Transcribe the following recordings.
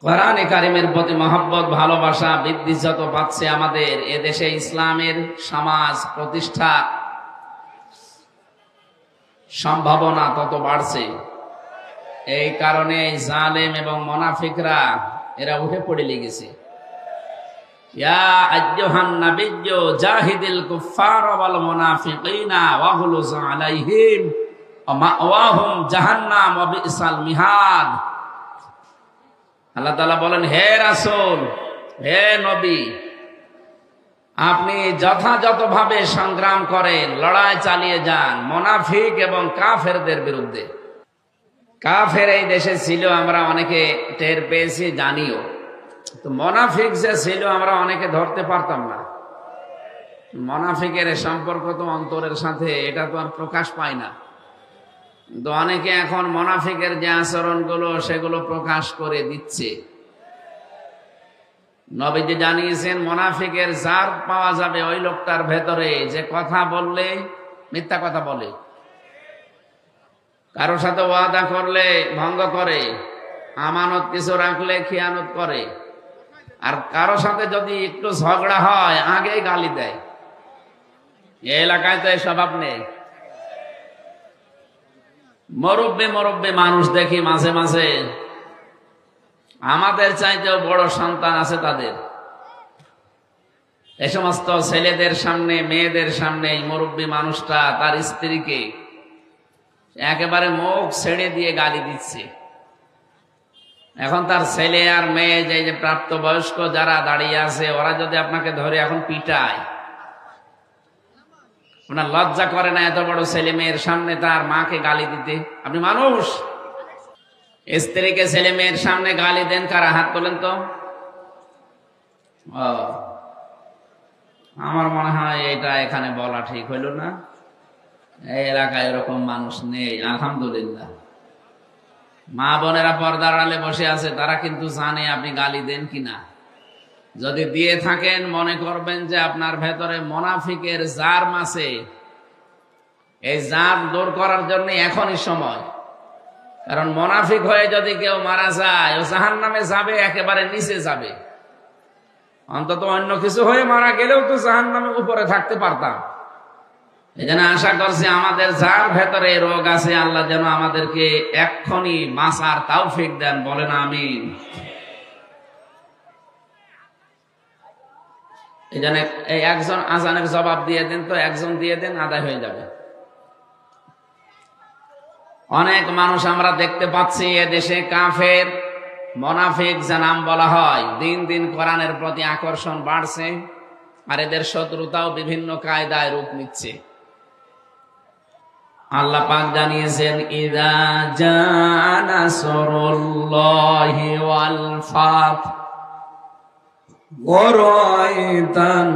কোরআনে কারিমের প্রতি মহব্বত ভালোবাসা বৃদ্ধি যত পাচ্ছে, আমাদের এদেশে ইসলামের সমাজ প্রতিষ্ঠা সম্ভাবনা তত বাড়ছে। এই কারণে জালেম এবং মুনাফিকরা এরা উঠে পড়ে লেগেছে। ইয়া আইয়ুহান নাবিয়্যু জাহিদিল কুফফার ওয়াল মুনাফিকিনা ওয়াগলুজ আলাইহিম ওয়া মাওয়াহুম জাহান্নাম ওয়া বিসাল মিহাদ। আল্লাহ তাআলা বলেন, হে রাসূল, হে নবী, আপনি যথাযথভাবে সংগ্রাম করেন, লড়াই চালিয়ে যান মুনাফিক এবং কাফেরদের বিরুদ্ধে। কাফের এই দেশে ছিল, আমরা অনেকে টের পেয়েছি, জানিও। তো মুনাফিক যে ছিল আমরা অনেকে ধরতে পারতাম না। মুনাফিকের সম্পর্ক তো অন্তরের সাথে, এটা তো আর প্রকাশ পায় না। তো অনেকে এখন মুনাফিকের যে আচরণগুলো সেগুলো প্রকাশ করে দিচ্ছে। নবীজি জানিয়েছেন, মুনাফিকের জার পাওয়া যাবে ওই লোকটার ভেতরে যে কথা বললে মিথ্যা কথা বলে, কারোর সাথে ওয়াদা করলে ভঙ্গ করে, আমানত কিছু রাখলে খিয়ানত করে, আর কারোর সাথে যদি একটু ঝগড়া হয় আগেই গালি দেয়। এই এলাকায় তো এই স্বভাব নেই। মুরব্বী মানুষ দেখি মাঝে মাঝে, আমাদের চাইতেও বড় সন্তান আছে তাদের। এই সমস্ত ছেলেদের সামনে, মেয়েদের সামনে এই মুরব্বী মানুষটা তার স্ত্রীকে একেবারে মুখ ছেড়ে দিয়ে গালি দিচ্ছে। এখন তার ছেলে আর মেয়ে, যে প্রাপ্তবয়স্ক যারা দাঁড়িয়ে আছে, ওরা যদি আপনাকে ধরে এখন পিটায়, আপনার লজ্জা করে না এত বড় ছেলে মেয়ের সামনে তার মাকে গালি দিতে? আপনি মানুষ, স্ত্রীকে ছেলে মেয়ের সামনে গালি দেন কারা? হাত তোলেন তো। আমার মনে হয় এটা এখানে বলা ঠিক হইল না। এই এলাকায় এরকম মানুষ নেই, আলহামদুলিল্লাহ। মা বোনেরা পর্দার আড়ালে বসে আছে, তারা কিন্তু জানে আপনি গালি দেন কিনা। যদি দিয়ে থাকেন, মনে করবেন যে আপনার ভেতরে মুনাফিকের জার আছে। এই জার দূর করার জন্য এখনই সময়। কারণ মুনাফিক হয়ে যদি কেউ মারা যায়, ও জাহান্নামে যাবে, একেবারে নিচে যাবে। অন্তত অন্য কিছু হয়ে মারা গেলেও তো জাহান্নামের উপরে থাকতে পারতাম। এই জন্য আশা করছি আমাদের যার ভেতরে রোগ আছে, আল্লাহ যেন আমাদেরকে এক্ষুনি বাঁচার তৌফিক দেন। বলেন আমিন। এই জন্য এই একজন আজানের জবাব দিয়ে দেন তো, একজন দিয়ে দেন, আদায় হয়ে যাবে। অনেক মানুষ আমরা দেখতে পাচ্ছি এদেশে কাফের, মুনাফিক যা নাম বলা হয়, দিন দিন কোরআনের প্রতি আকর্ষণ বাড়ছে, আর এদের শত্রুতাও বিভিন্ন কায়দায় রূপ নিচ্ছে। আল্লাহ পাক জানিয়েছেন, ইযা জাআ নাসরুল্লাহি ওয়াল ফাত ওয়া রাআইতান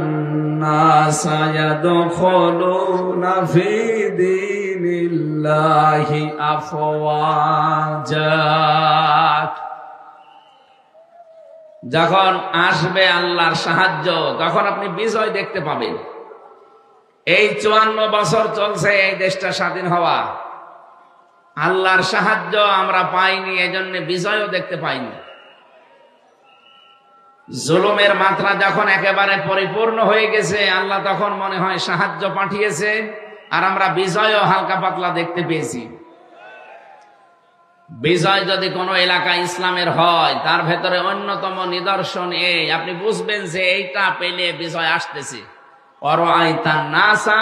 নাসা ইয়াদখুলুনা ফি দীনিল্লাহি আফওয়াজা। যখন আসবে আল্লাহর সাহায্য, তখন আপনি বিজয় দেখতে পাবেন। এই 54 বছর চলছে এই দেশটা স্বাধীন হওয়া, আল্লাহর সাহায্য আমরা পাইনি, এজন্য বিজয়ও দেখতে পাইনি। জুলুমের মাত্রা যখন একেবারে পরিপূর্ণ হয়ে গেছে, আল্লাহ তখন মনে হয় সাহায্য পাঠিয়েছে, আর আমরা বিজয়ও হালকা পাতলা দেখতে পেয়েছি। বিজয় যদি কোনো এলাকা ইসলামের হয়, তার ভেতরে অন্যতম নিদর্শন এই, আপনি বুঝবেন যে এইটা পেলে বিজয় আসতেছে। ওয়ারাআইতান নাসা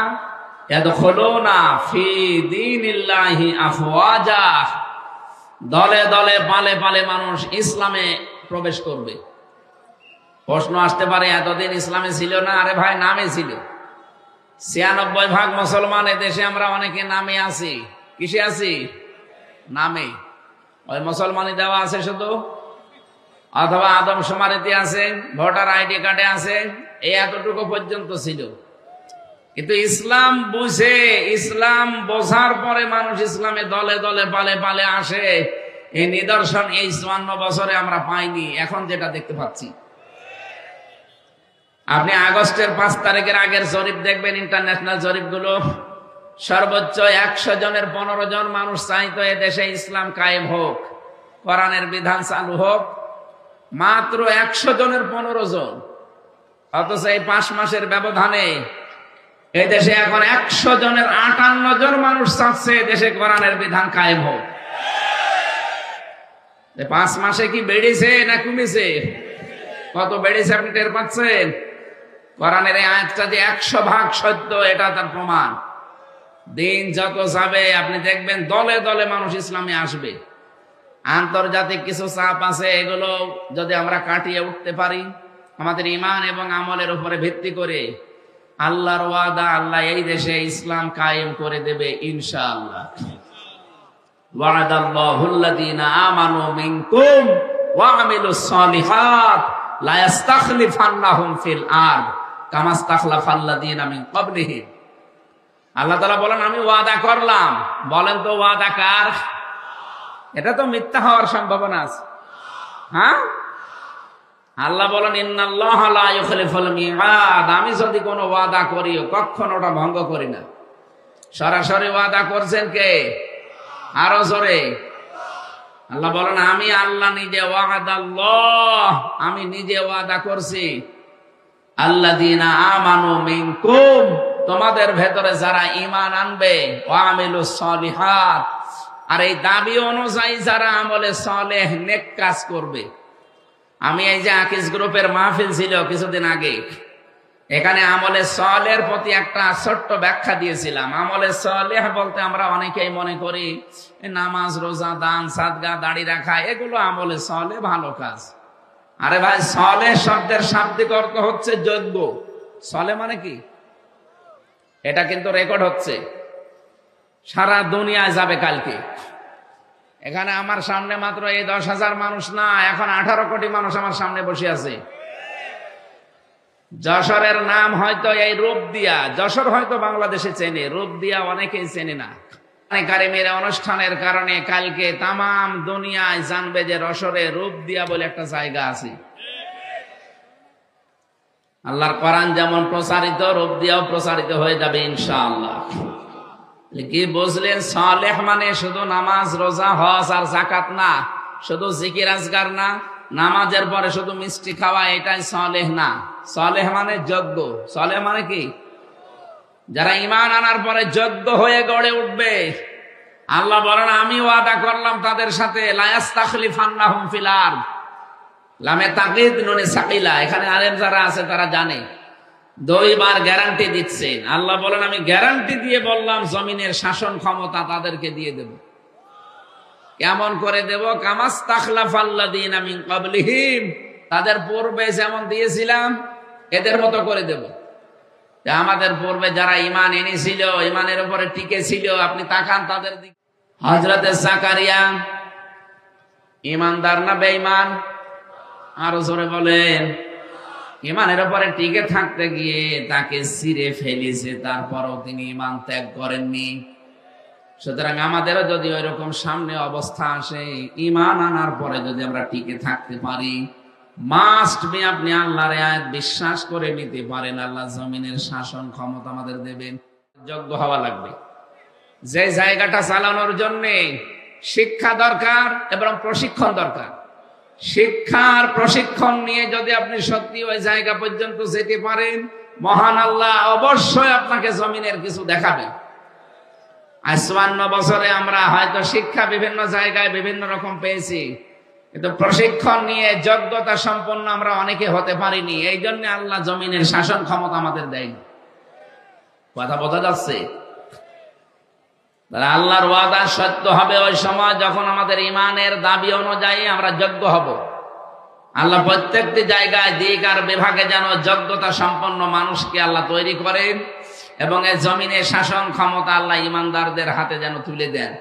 ইয়াদখুলুনা ফি দীনিল্লাহি আফওয়াজা। দলে দলে পালে পালে মানুষ ইসলামে প্রবেশ করবে। প্রশ্ন আসতে পারে, এতদিন ইসলামে ছিল না? আরে ভাই, নামে ছিল। 96% মুসলমান এদেশে, আমরা অনেকে নামে আছি। কিসে আছি? নামে। ওই মুসলমানই দেওয়া আছে শুধু, অথবা আদমশুমারিতে আছে, ভোটার আইডি কার্ডে আছে, এই এতটুকু পর্যন্ত ছিল। কিন্তু ইসলাম বুঝে, ইসলাম বোঝার পরে মানুষ ইসলামে দলে দলে পালে পালে আসে। এই নিদর্শন এই 54 বছরে আমরা পাইনি, এখন যেটা দেখতে পাচ্ছি। আপনি আগস্টের 5 তারিখের আগের জরিপ দেখবেন, ইন্টারন্যাশনাল জরিপগুলো, সর্বোচ্চ 100 জনের 15 জন মানুষ চাইতো এ দেশে ইসলাম কায়েম হোক, কোরআনের বিধান চালু হোক। মাত্র 100 জনের 15 জন, অথচ এই 5 মাসের ব্যবধানে এই দেশে এখন 100 জনের 58 জন মানুষ চাচ্ছে দেশে কোরআনের বিধান কায়েম হোক। 5 মাসে কি বেড়েছে না কমেছে? কত বেড়েছে আপনি টের পাচ্ছেন? কোরআনের এই আয়াতটা যে 100 ভাগ সত্য, এটা তার প্রমাণ। দিন যত যাবে আপনি দেখবেন দলে দলে মানুষ ইসলামে আসবে। আন্তর্জাতিক কিছু চাপ আছে, এগুলো যদি আমরা কাটিয়ে উঠতে পারি আমাদের ঈমান এবং আমলের উপরে ভিত্তি করে, আল্লাহর ওয়াদা, আল্লাহ এই দেশে ইসলাম কায়েম করে দেবে ইনশাআল্লাহ। ওয়া'দাল্লাহুল্লাযীনা আমানু মিনকুম ওয়া আমিলুস সালিহাত লা ইস্তাখলিফান্নাহুম ফিল আরদ কামা ইস্তাখলাফাল্লাযীনা মিন ক্বাবলিহিম। আল্লাহ তাআলা বলেন আমি ওয়াদা করলাম। বলেন তো ওয়াদা কার? এটা তো মিথ্যা হওয়ার সম্ভাবনা আছে। হ্যাঁ, আল্লাহ বলেন ইন্নাল্লাহা লা ইউখলিফুল মিআদ, আমি যদি কোনো ওয়াদা করি কখনো ওটা ভঙ্গ করি না। সরাসরি ওয়াদা করছেন কে? আরো জোরে। আল্লাহ বলেন আমি আল্লাহ নিজে, ওয়াদাল্লাহ, আমি নিজে ওয়াদা করছি। আল্লাযীনা আমানু মিনকুম, তোমাদের ভেতরে যারা ঈমান আনবে, ওয়া আমিলুস সালিহাত, আর এই দাবি অনুযায়ী যারা আমলে সালেহ নেক কাজ করবে। আমি এই যে আকিজ গ্রুপের মাহফিল ছিল কিছুদিন আগে, এখানে আমলে সালেহের প্রতি একটা ছোট্ট ব্যাখ্যা দিয়েছিলাম। আমলে সালেহ বলতে আমরা অনেকেই মনে করি নামাজ, রোজা, দান, সাদগা, দাড়ি রাখা, এগুলো আমলে সালেহ, ভালো কাজ। আরে ভাই, সালেহ শব্দের শাব্দিক অর্থ হচ্ছে যোগ্য। সালেহ মানে কি? এটা কিন্তু রেকর্ড হচ্ছে, সারা দুনিয়ায় যাবে কালকে। এখানে আমার সামনে মাত্র এই 10,000 মানুষ না, এখন 18 কোটি মানুষ আমার সামনে বসে আছে। যশোরের নাম হয়তো এই রূপদিয়া, যশোর হয়তো বাংলাদেশে চেনে, রূপদিয়া অনেকেই চেনে না। কারিমের অনুষ্ঠানের কারণে কালকে তামাম দুনিয়ায় জানবে যে যশোরে রূপদিয়া বলে একটা জায়গা আছে। আল্লাহর কোরআন যেমন প্রচারিত, রূপদিয়াও প্রচারিত হয়ে যাবে ইনশাআল্লাহ। কি বুঝলেন? সালেহ মানে শুধু নামাজ, রোজা, হজ আর যাকাত না, শুধু জিকির আজগার না, নামাজের পরে শুধু মিষ্টি খাওয়া, এটাই সালেহ না। সালেহ মানে যোগ্য। সালেহ মানে কি? যারা ঈমান আনার পরে যোগ্য হয়ে গড়ে উঠবে। আল্লাহ বলেন আমি ওয়াদা করলাম তাদের সাথে, লা ইস্তাখলিফান্নাহুম ফিল আরদ। লামে তাকীদ নুনে সাকিলা, এখানে আলেম যারা আছে তারা জানে, 2 বার গ্যারান্টি দিচ্ছেন। আল্লাহ বলেন আমি গ্যারান্টি দিয়ে বললাম জমিনের শাসন ক্ষমতা তাদেরকে দিয়ে দেব। কেমন করে দেব? কামাস্তাখলাফাল্লাযীনা মিন ক্বাবলিহিম, তাদের পূর্বে যেমন দিয়েছিলাম এদের মতো করে দেব। আমাদের পূর্বে যারা ঈমান এনেছিল, ঈমানের উপরে টিকে ছিল, আপনি তাকান তাদের দিকে। হযরতে জাকারিয়া ঈমানদার না বেঈমান? আরো জোরে বলেন। ঈমানের উপরে টিকে থাকতে গিয়ে তাকে ছিঁড়ে ফেলেছে, তারপরও তিনি ঈমান ত্যাগ করেননি। সুতরাং আমাদেরও যদি ওইরকম সামনে অবস্থা আসে, ঈমান আনার পরে যদি আমরা টিকে থাকতে পারি, মাস্ট বি আপনি আল্লাহর আয়াত বিশ্বাস করে নিতে পারেন, আল্লাহ জমিনের শাসন ক্ষমতা আমাদের দেবেন। যোগ্য হওয়া লাগবে। যে জায়গাটা চালানোর জন্য শিক্ষা দরকার এবং প্রশিক্ষণ দরকার। শিক্ষার প্রশিক্ষণ নিয়ে যদি আপনি সত্যি ওই জায়গা পর্যন্ত যেতে পারেন, মহান আল্লাহ অবশ্যই আপনাকে জমিনের কিছু দেখাবেন। 55 বছরে আমরা হয়তো শিক্ষা বিভিন্ন জায়গায় বিভিন্ন রকম পেয়েছি, কিন্তু প্রশিক্ষণ নিয়ে যোগ্যতা সম্পন্ন আমরা অনেকে হতে পারিনি। এই জন্য আল্লাহ জমিনের শাসন ক্ষমতা আমাদের দেয়নি। কথা বোঝা যাচ্ছে? আল্লাহর ওয়াদা সত্য হবে ওই সময় যখন আমাদের ঈমানের দাবি অনুযায়ী আমরা যোগ্য হব। আল্লাহ প্রত্যেকটি জায়গায় দিক আর বিভাগে যেন যোগ্যতা সম্পন্ন মানুষকে আল্লাহ তৈরি করেন এবং এই জমিনে শাসন ক্ষমতা আল্লাহ ঈমানদারদের হাতে যেন তুলে দেন।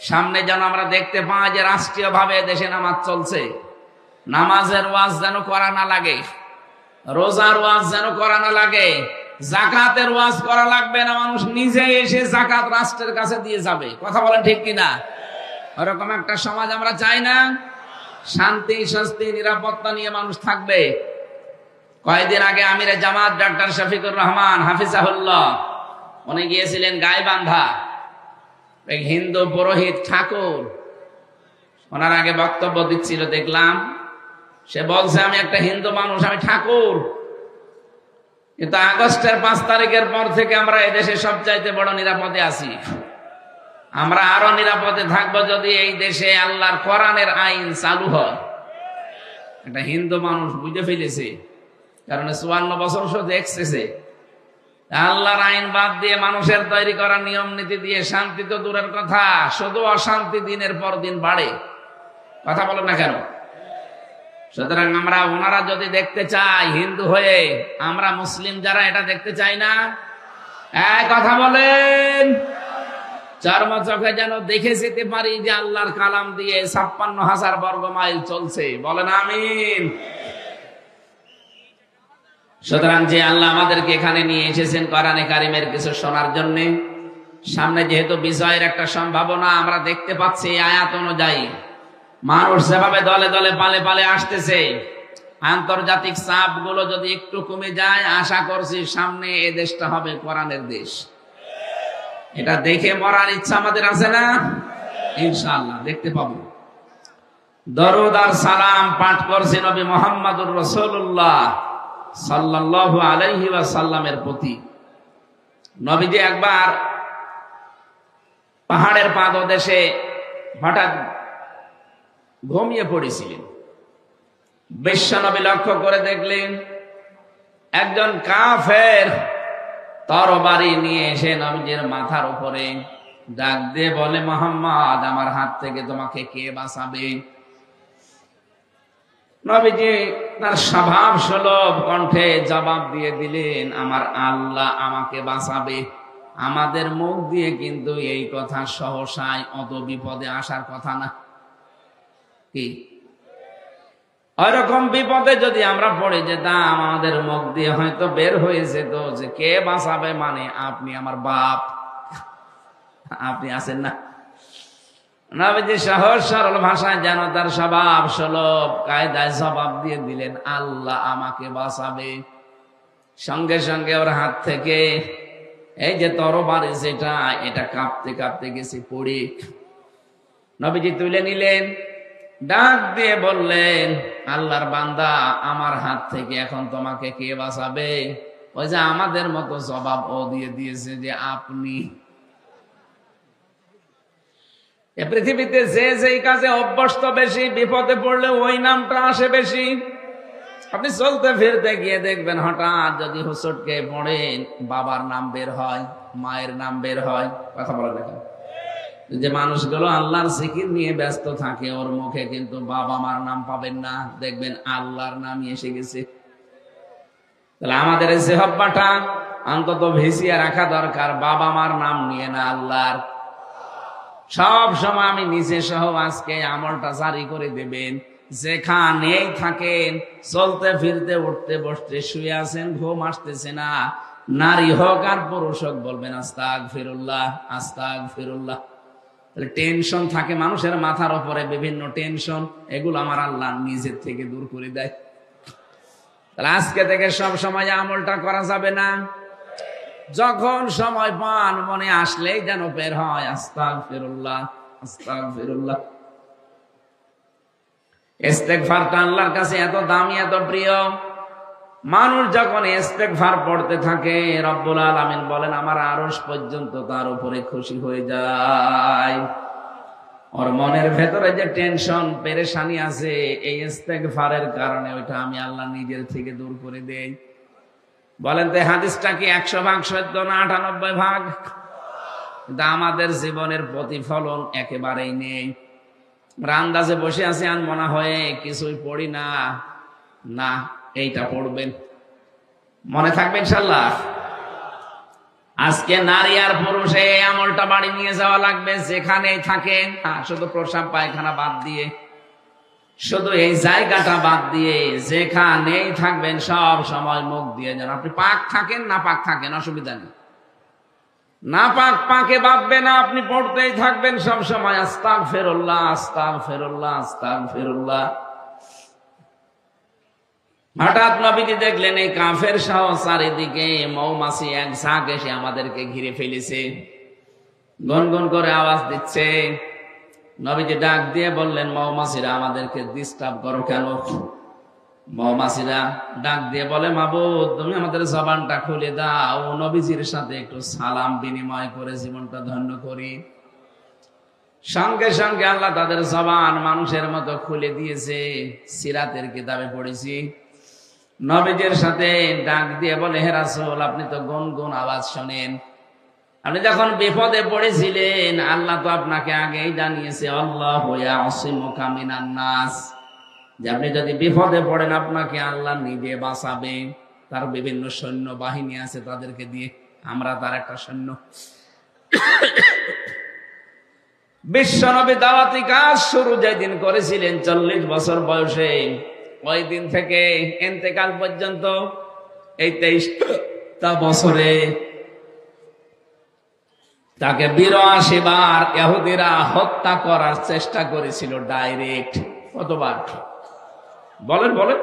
সামনে যেন আমরা দেখতে পাই যে রাষ্ট্রীয়ভাবে দেশে নামাজ চলছে, নামাজের ওয়াজ যেন করা না লাগে, রোজার ওয়াজ যেন করা না লাগে, যাকাতের ওয়াজ করা লাগবে না, মানুষ নিজে এসে যাকাত রাষ্ট্রের কাছে দিয়ে যাবে। কথা বলেন ঠিক কিনা? ওরকম একটা সমাজ আমরা চাই না। শান্তি, স্বস্তি, নিরাপত্তা নিয়ে মানুষ থাকবে। কয়েকদিন আগে আমিরে জামাত ডাক্তার শফিকুর রহমান হাফিজাহুল্লাহ উনি গিয়েছিলেন গাইবান্ধা। এক হিন্দু পুরোহিত ঠাকুর ওনার আগে বক্তব্য দিচ্ছিল, দেখলাম সে বলছে আমি একটা হিন্দু মানুষ, আমি ঠাকুর। কিন্তু আগস্টের 5 তারিখের পর থেকে আমরা এদেশে সবচাইতে বড় নিরাপদে আছি। আমরা আরো নিরাপদে থাকবো যদি এই দেশে আল্লাহর কোরআনের আইন চালু হয়। একটা হিন্দু মানুষ বুঝে ফেলেছে, কারণ 54 বছর শুধু দেখছে আল্লাহর আইন বাদ দিয়ে মানুষের তৈরি করা নিয়ম নীতি দিয়ে শান্তি তো দূরের কথা, শুধু অশান্তি দিনের পর দিন বাড়ে। কথা বলেন না কেন? সুতরাং আমরা ওনারা যদি দেখতে চাই হিন্দু হয়ে, আমরা মুসলিম যারা এটা দেখতে চাই না? কথা বলেন। চর্ম চোখে যেন দেখে যেতে পারি যে আল্লাহর কালাম দিয়ে 56,000 বর্গ মাইল চলছে। বলেন আমিন। সুতরাং যে আল্লাহ আমাদেরকে এখানে নিয়ে এসেছেন কোরআনে কারিমের কিছু শোনার জন্য, সামনে যেহেতু বিজয়ের একটা সম্ভাবনা আমরা দেখতে পাচ্ছি, আয়াত অনুযায়ী মানুষ যেভাবে দলে দলে পালে পালে আসতেছে, আন্তর্জাতিক চাপ গুলো যদি একটু কমে যায়, আশা করছি সামনে এ দেশটা হবে কোরআনের দেশ। এটা দেখে মরার ইচ্ছা আমাদের আছে না? ইনশাআল্লাহ দেখতে পাবো। দরুদ আর সালাম পাঠ করছি নবী মুহাম্মদুর রাসূলুল্লাহ সাল্লাল্লাহু আলাইহি ওয়াসাল্লামের প্রতি। নবীজি একবার পাহাড়ের পাদদেশে হঠাৎ ঘুমিয়ে পড়েছিলেন। বিশ্বনবী লক্ষ্য করে দেখলেন একজন কাফের তরবারি নিয়ে এসে নবীজির মাথার উপরে ডাক দিয়ে বলে, মুহাম্মদ, আমার হাত থেকে তোমাকে কে বাঁচাবে? নবীজি তার স্বভাব সুলভ কণ্ঠে জবাব দিয়ে দিলেন, আমার আল্লাহ আমাকে বাঁচাবে। আমাদের মুখ দিয়ে কিন্তু এই কথা সহসায় অত বিপদে আসার কথা না। কি ওইরকম বিপদে যদি আমরা পড়ে যেতাম, আমাদের মুখ দিয়ে হয়তো বের হয়ে যেত যে কে বাঁচাবে, মানে আপনি আমার বাপ, আপনি আছেন না। নবীজি সহজ সরল ভাষায় যেন তার স্বভাব সুলভ কায়দায় জবাব দিয়ে দিলেন, আল্লাহ আমাকে বাঁচাবে। সঙ্গে সঙ্গে ওর হাত থেকে এই যে তরবারি যেটা, এটা কাঁপতে কাঁপতে গেছে পড়ে। নবীজি তুলে নিলেন, ডাক দিয়ে বললেন, আল্লাহর বান্দা, আমার হাত থেকে এখন তোমাকে কে বাঁচাবে? ওই যে আমাদের মতো জবাব ও দিয়ে দিয়েছে যে আপনি। এ পৃথিবীতে যে যেই কাজে অভ্যস্ত বেশি, বিপদে পড়লে ওই নামটা আসে বেশি। আপনি চলতে ফিরতে গিয়ে দেখবেন হঠাৎ যদি হুসুটকে পড়েন, বাবার নাম বের হয়, মায়ের নাম বের হয়। কথা বলা দেখেন, যে মানুষগুলো আল্লাহর জিকির নিয়ে ব্যস্ত থাকে, ওর মুখে কিন্তু বাবা মার নাম পাবেন না, দেখবেন আল্লাহর নামই এসে গেছে। তাহলে আমাদের এই সেহব্বাটা অন্তত ভিজিয়ে রাখা দরকার, বাবা মার নাম নিয়ে না, আল্লাহর। সব সময় আমি নিজে সহ আজকে আমলটা জারি করে দেবেন, যেখানেই থাকেন, চলতে ফিরতে উঠতে বসতে শুয়ে আছেন, ঘুম আসতেছে না, নারী হোক আর পুরুষ হোক, বলবেন আস্তাগফিরুল্লাহ, আস্তাগফিরুল্লাহ। টেনশন থাকে মানুষের মাথার উপরে, বিভিন্ন টেনশন, এগুলো আমার আল্লাহ নিজের থেকে দূর করে দেয়। তাহলে আজকে থেকে সব সময় আমলটা করা যাবে না, যখন সময় পান মনে আসলেই যেন বের হয় আস্তাগফিরুল্লাহ, আস্তাগফিরুল্লাহ। ইস্তেগফারটা আল্লাহর কাছে এত দামি, এত প্রিয়। মানুষ যখন ইস্তেগফার পড়তে থাকে, রব্বুল আলামিন বলেন আমার আরশ পর্যন্ত তার উপরে খুশি হয়ে যায়। ওর মনের ভেতরে যে টেনশন পেরেশানি আছে, এই ইস্তেগফারের কারণে ওইটা আমি আল্লাহ নিজের থেকে দূর করে দেই। বলেন তো হাদিসটা কি 100 ভাগ সত্য না 98 ভাগ? কিন্তু আমাদের জীবনের প্রতিফলন একেবারেই নেই। আন্দাজে বসে আছি, আর মনে হয় কিছুই পড়ি না। না, এইটা পড়বেন, মনে থাকবে ইনশাআল্লাহ। আজকে নারী আর পুরুষে এই আমলটা বাড়ি নিয়ে যাওয়া লাগবে, যেখানেই থাকেন। শুধু প্রসাব পায়খানা বাদ দিয়ে, শুধু এই জায়গাটা বাদ দিয়ে যেখানেই থাকবেন, সব সময় মুখ দিয়ে যেন আপনি পাক থাকেন, না পাক থাকেন, অসুবিধা নেই। না পাক পাকে বাঁধবে না, আপনি পড়তেই থাকবেন সব সময় আস্তাগফিরুল্লাহ, আস্তাগফিরুল্লাহ, আস্তাগফিরুল্লাহ। হঠাৎ নবীজি দেখলেন এই কাফের সহ চারিদিকে মৌমাছি এক ঝাঁক এসে আমাদেরকে ঘিরে ফেলেছে, গুনগুন করে আওয়াজ দিচ্ছে। নবীজি ডাক দিয়ে বললেন, মৌমাছিরা আমাদেরকে ডিস্টার্ব করো কেন? মৌমাছিরা ডাক দিয়ে বলে, মাবুদ তুমি আমাদের জবানটা খুলে দাও, নবীজির সাথে একটু সালাম বিনিময় করে জীবনটা ধন্য করি। সঙ্গে সঙ্গে আল্লাহ তাদের জবান মানুষের মতো খুলে দিয়েছে। সিরাতের কিতাবে পড়েছি, নবীজির সাথে ডাক দিয়ে বলে, হে রাসূল আপনি তো গুনগুন আওয়াজ শোনেন, আপনি যখন বিপদে পড়েছিলেন আল্লাহ তো আপনাকে আগেই জানিয়েছে, আল্লাহু ইয়াসিমুকা মিনান নাস, যে আপনি যদি বিপদে পড়েন আপনাকে আল্লাহ নিজে বাঁচাবে। তার বিভিন্ন সৈন্য বাহিনী আছে, তাদেরকে দিয়ে, আমরা তার একটা সৈন্য। বিশ্বনবী দাওয়াতি কাজ শুরু যেদিন করেছিলেন 40 বছর বয়সে, ওই দিন থেকে ইন্তেকাল পর্যন্ত এই 23টা বছরে তাকে 82 বার ইহুদিরা হত্যা করার চেষ্টা করেছিল ডাইরেক্ট। কতবার বলেন বলেন?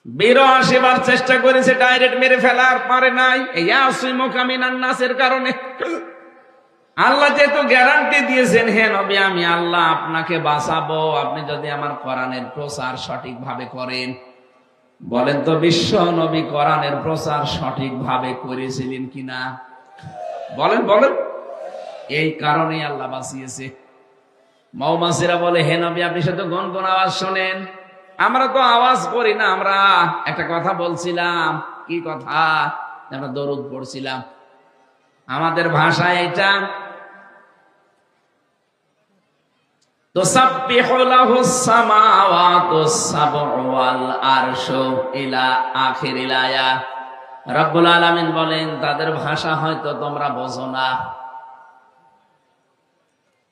82 বার চেষ্টা করেছে ডাইরেক্ট মেরে ফেলার, পারে নাই। ইয়াসিমুকা মিনান নাসের কারণে আল্লাহ যেহেতু গ্যারান্টি দিয়েছেন, হে নবী আমি আল্লাহ আপনাকে বাঁচাবো আপনি যদি আমার কোরআনের প্রচার সঠিকভাবে করেন। বলেন তো বিশ্ব নবী কোরআনের প্রচার সঠিকভাবে করেছিলেন কিনা? বলেন বলেন? এই কারণেই আল্লাহ বাঁচিয়েছে। মৌমাছিরা বলে, হে নবী আপনি শুধু গুনগুন আওয়াজ শোনেন, আমরা তো আওয়াজ করি না, আমরা একটা কথা বলছিলাম। কি কথা? আমরা দরুদ পড়ছিলাম। আমাদের ভাষায় এটা তুসাব্বিহু লাহুস সামাওয়াতুস সাবউ ওয়াল আরশু ইলা আখিরিল আয়াত। রব্বুল আলামিন বলেন তাদের ভাষা হয়তো তোমরা বোঝো না,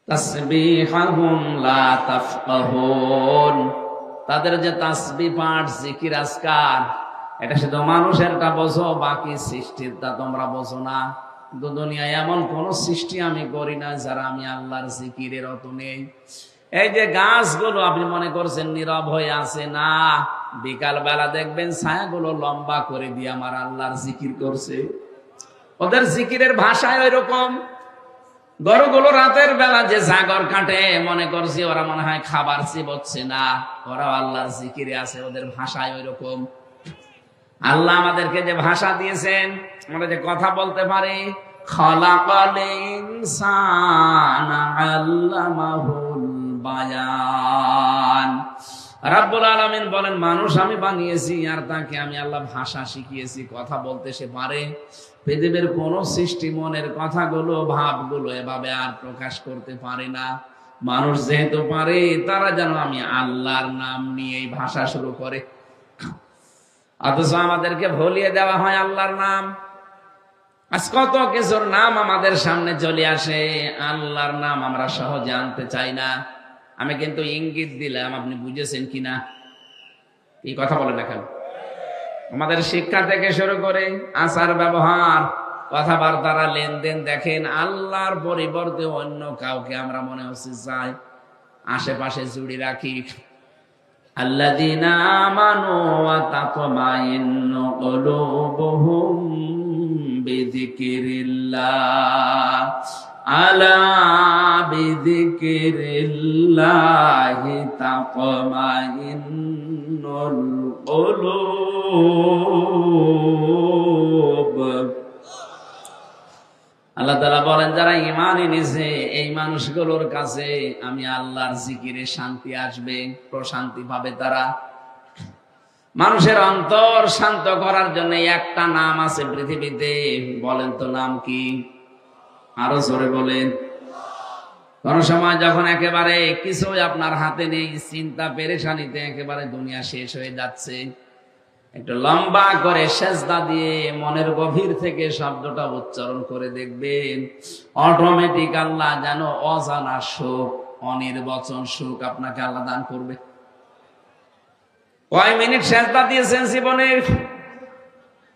তাসবিহুম লা তাফকাহুন, তাদের যে তাসবিহ পাঠ জিকির আজকার এটা শুধু মানুষেরটা বোঝো, বাকি সৃষ্টিরটা তোমরা বোঝো না। কিন্তু দুনিয়ায় এমন কোন সৃষ্টি আমি করি না যারা আমি আল্লাহর জিকিরের অত নেই। এই যে গাছগুলো আপনি মনে করছেন নীরব হয়ে আছে, না, বিকাল বেলা দেখবেন ছায়াগুলো লম্বা করে দিয়ে আমার আল্লাহর জিকির করছে। ওদের জিকিরের ভাষায় ওই রকম। গরুগুলো রাতের বেলা যে জাগর কাটে, মনে করছি ওরা মনে হয় খাবার চিবোচ্ছে, না, ওরা আল্লাহর জিকিরে আছে, ওদের ভাষায় ওই রকম। আল্লাহ আমাদেরকে যে ভাষা দিয়েছেন, আমরা যে কথা বলতে পারি, খালাকাল ইনসানা আল্লামাহুল বায়ান। রাব্বুল আলামিন বলেন মানুষ আমি বানিয়েছি আর তাকে আমি আল্লাহ ভাষা শিখিয়েছি, কথা বলতে সে পারে। পৃথিবীর কোন সৃষ্টি মনের কথাগুলো ভাবগুলো এভাবে আর প্রকাশ করতে পারে না। মানুষ যেহেতু পারে, তারা যেন আমি আল্লাহর নাম নিয়েই ভাষা শুরু করে, অথচ আমাদেরকে ভুলিয়ে দেওয়া হয় আল্লাহর নাম। আজ কত কিছুর নাম আমাদের সামনে চলে আসে, আল্লাহর নাম আমরা সহজে আনতে চাই না। আমি কিন্তু ইঙ্গিত দিলাম, আপনি বুঝেছেন কিনা? এই কথা বলেন না কেন? আমাদের শিক্ষা থেকে শুরু করে আচার ব্যবহার, কথাবার্তারা, লেনদেন, দেখেন আল্লাহর পরিবর্তে অন্য কাউকে আমরা মনে হচ্ছে চাই, আশেপাশে জুড়ে রাখি। আল্লাযীনা আমানু ওয়া তাতমাইন্নু কুলুবুহুম বিযিকরিল্লাহ, আলা বিযিকরিল্লাহি তাতমাইন্নুল কুলুব। আল্লাহ তাআলা বলেন যারা ঈমান এনেছে এই মানুষগুলোর কাছে আমি আল্লাহর জিকিরে শান্তি আসবে, প্রশান্তি পাবে তারা। মানুষের অন্তর শান্ত করার জন্য একটা নাম আছে পৃথিবীতে, বলেন তো নাম কি? আরো জোরে বলেন। কোন সময় যখন একেবারে কিছু আপনার হাতে নেই, চিন্তা পেরেশানিতে একেবারে দুনিয়া শেষ হয়ে যাচ্ছে, একটু লম্বা করে সেজদা দিয়ে মনের গভীর থেকে শব্দটা উচ্চারণ করে দেখবেন, অটোমেটিক আল্লাহ যেন অজানা সুখ, অনির্বচন সুখ আপনাকে আল্লাহ দান করবে। কয় মিনিট সেজদা দিয়েছেন জীবনে?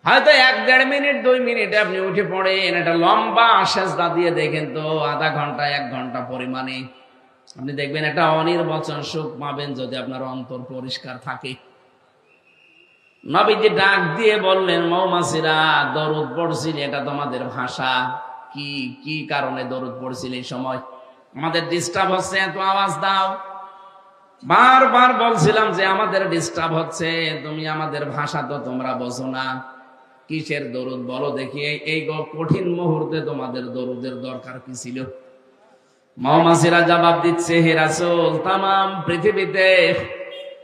হয়তো 1-1.5 মিনিট 2 মিনিট আপনি উঠে পড়েন, এটা লম্বা সেজদা দিয়ে দেখেন তো আধা ঘন্টা 1 ঘন্টা পরিমাণে আপনি দেখবেন একটা অনির্বচন সুখ পাবেন, যদি আপনার অন্তর পরিষ্কার থাকে। নবীজি ডাক দিয়ে বললেন, মৌমাছিরা দরুদ পড়ছিল, এটা তোমাদের ভাষা। কি কি কারণে দরুদ পড়ছিল? এই সময় আমাদের ডিস্টার্ব হচ্ছে, এত আওয়াজ দাও। বারবার বলছিলাম যে আমাদের ডিস্টার্ব হচ্ছে, তুমি আমাদের ভাষা তো তোমরা বোঝো না, কিসের দরুদ বলো দেখি। এই কঠিন মুহূর্তে তোমাদের দরুদের দরকার কি ছিল? মৌমাছিরা জবাব দিচ্ছে, হে রাসূল, তামাম পৃথিবীতে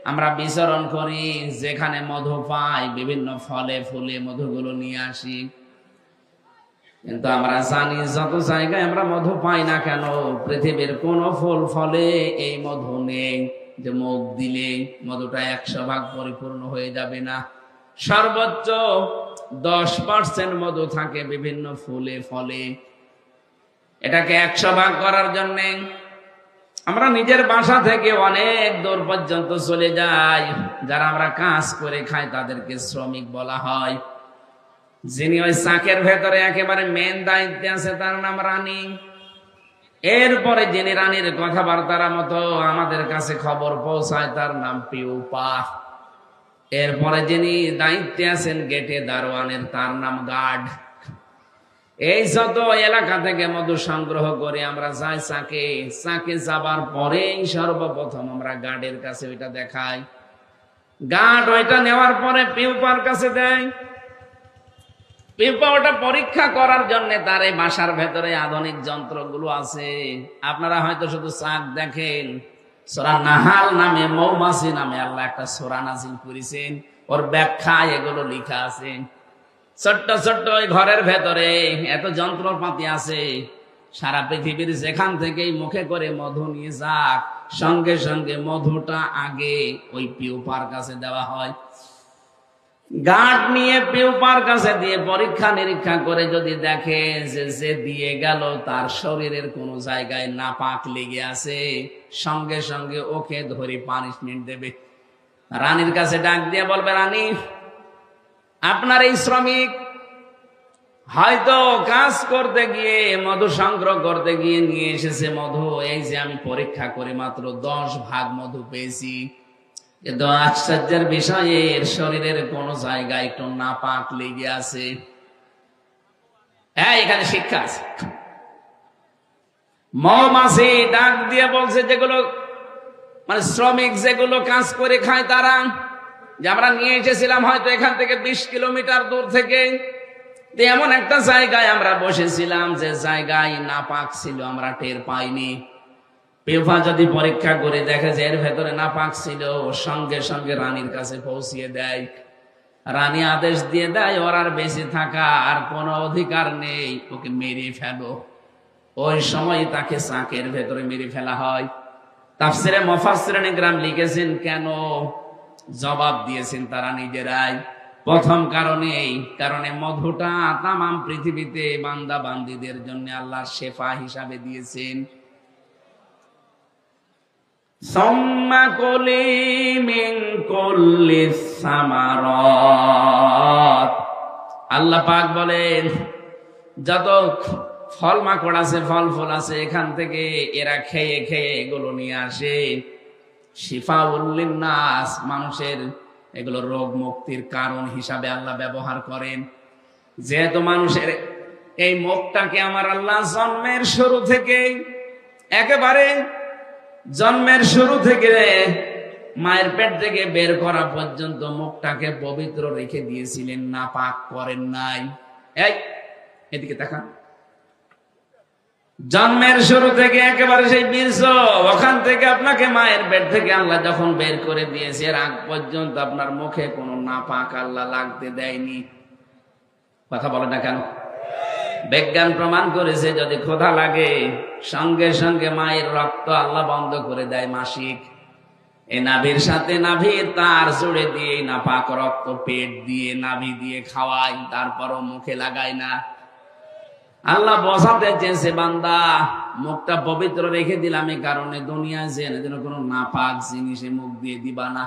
আমরা বিচরণ করি, যেখানে মধু পাই বিভিন্ন ফলে ফুলে মধুগুলো নিয়ে আসি, কিন্তু আমরা জানি যত জায়গায় আমরা মধু পাই না কেন, পৃথিবীর কোন ফুল ফলে এই মধু নেই যে মুখ দিলে মধুটা 100 ভাগ পরিপূর্ণ হয়ে যাবে না। সর্বোচ্চ 10% মধু থাকে বিভিন্ন ফুলে ফলে। এটাকে 100 ভাগ করার জন্য আমরা নিজের বাসা থেকে অনেক দূর পর্যন্ত চলে যাই। যারা আমরা কাজ করে খাই তাদেরকে শ্রমিক বলা হয়। যিনি ওই চাকের ভেতরে একেবারে মেন দায়িত্বে আছে তার নাম রানী। এরপরে যিনি রানীর কথাবার্তার মতো আমাদের কাছে খবর পৌঁছায় তার নাম পিউপা। এরপরে যিনি দায়িত্বে আছেন গেটে দারোয়ানের তার নাম গার্ড। এই যত এলাকা থেকে মধু সংগ্রহ করে আমরা যাই চাকে যাবার পরেই সর্বপ্রথম আমরা গার্ডের কাছে ওইটা দেখাই। গার্ড ওইটা নেওয়ার পরে পিউপার কাছে দেয়। পিউপা ওটা পরীক্ষা করার জন্য তার এই বাসার ভেতরে আধুনিক যন্ত্রগুলো আছে। আপনারা হয়তো শুধু চাক দেখেন, সূরা নাহাল নামে মৌমাছি নামে আল্লাহ একটা সূরা নাযিল করেছেন, ওর ব্যাখ্যা এগুলো লেখা আছে। ছোট্ট ছোট্ট ওই ঘরের ভেতরে এত যন্ত্রপাতি আছে, সারা পৃথিবীর যেখান থেকেই মুখে করে মধু নিয়ে যাক, সঙ্গে সঙ্গে মধুটা আগে ওই পিউপার কাছে দেওয়া হয়। গার্ড নিয়ে পিউপার কাছে দিয়ে পরীক্ষা নিরীক্ষা করে যদি দেখে যে দিয়ে গেল তার শরীরের কোন জায়গায় নাপাক লেগে আছে, সঙ্গে সঙ্গে ওকে ধরে পানিশমেন্ট দেবে। রানীর কাছে ডাক দিয়ে বলবে, রানী, আপনার এই শ্রমিক হয়তো কাজ করতে গিয়ে মধু সংগ্রহ করতে গিয়ে নিয়ে এসেছে মধু, এই যে আমি পরীক্ষা করে মাত্র 10 ভাগ মধু পেয়েছি, কিন্তু আশ্চর্যের বিষয়ে এর শরীরের কোন জায়গায় একটু নাপাক লেগে আছে। হ্যাঁ, এখানে শিক্ষা আছে। মৌমাছি ডাক দিয়ে বলছে, যেগুলো মানে শ্রমিক যেগুলো কাজ করে খায় তারা, যে আমরা নিয়ে এসেছিলাম হয়তো এখান থেকে 20 কিলোমিটার দূর থেকে, এমন একটা জায়গায় আমরা বসেছিলাম যে জায়গায় নাপাক ছিল, আমরা টের পাইনি। পিউপা যদি পরীক্ষা করে দেখে যে এর ভেতরে নাপাক ছিল, সঙ্গে সঙ্গে রানীর কাছে পৌঁছিয়ে দেয়। রানী আদেশ দিয়ে দেয়, ওর আর বেঁচে থাকা আর কোনো অধিকার নেই, ওকে মেরে ফেলো। ওই সময় তাকে চাকের ভেতরে মেরে ফেলা হয়। তাফসিরে মুফাসসিরিন ইকরাম লিখেছেন কেন, জবাব দিয়েছেন তারা নিজেরাই। প্রথম কারণে মধুটা তামাম পৃথিবীতে বান্দা বান্দীদের জন্য আল্লাহ শেফা হিসাবে দিয়েছেন। সুম্মা কুলি মিন কুল্লিস সামারাত, আল্লাহ পাক বলেন যত ফল মাকড় আছে, ফল ফুল আছে, এখান থেকে এরা খেয়ে খেয়ে এগুলো নিয়ে আসে। শিফাউল লিন্নাস, মানুষের এগুলো রোগ মুক্তির কারণ হিসাবে আল্লাহ ব্যবহার করেন। যেহেতু মানুষের এই মুখটাকে আমার আল্লাহ জন্মের শুরু থেকে একেবারে জন্মের শুরু থেকে মায়ের পেট থেকে বের করা পর্যন্ত মুখটাকে পবিত্র রেখে দিয়েছিলেন, নাপাক করেন নাই। এই এদিকে তাকান, জন্মের শুরু থেকে একেবারে সেই বীর্য, ওখান থেকে আপনাকে মায়ের পেট থেকে আল্লাহ যখন বের করে দিয়েছে, এর আগ পর্যন্ত আপনার মুখে কোনো নাপাক আল্লাহ লাগতে দেয়নি। কথা বলে না কেন? বিজ্ঞান প্রমাণ করেছে যদি ক্ষুধা লাগে সঙ্গে সঙ্গে মায়ের রক্ত আল্লাহ বন্ধ করে দেয় মাসিক। এই নাভির সাথে নাভির তার জুড়ে দিয়ে নাপাক রক্ত পেট দিয়ে নাভি দিয়ে খাওয়ায়, তারপরও মুখে লাগায় না। আল্লাহ বোঝাতে চেয়েছে, বান্দা মুখটা পবিত্র রেখে দিলাম এই কারণে, দুনিয়ায় যেন কোনো নাপাক জিনিসে মুখ দিয়ে দিবা না।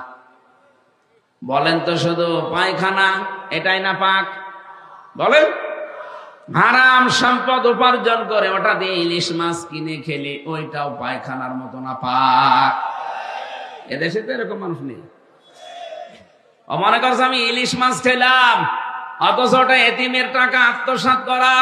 বলেন তো শুধু পায়খানা এটাই নাপাক? বলেন, হারাম সম্পদ উপার্জন করে ওটা দিয়ে ইলিশ মাছ কিনে খেলে ওইটাও পায়খানার মতো নাপাক। এদেশে তো এরকম মানুষ নেই। মনে করছে আমি ইলিশ মাছ খেলাম, অথচ ওটা এতিমের টাকা আত্মসাৎ করা।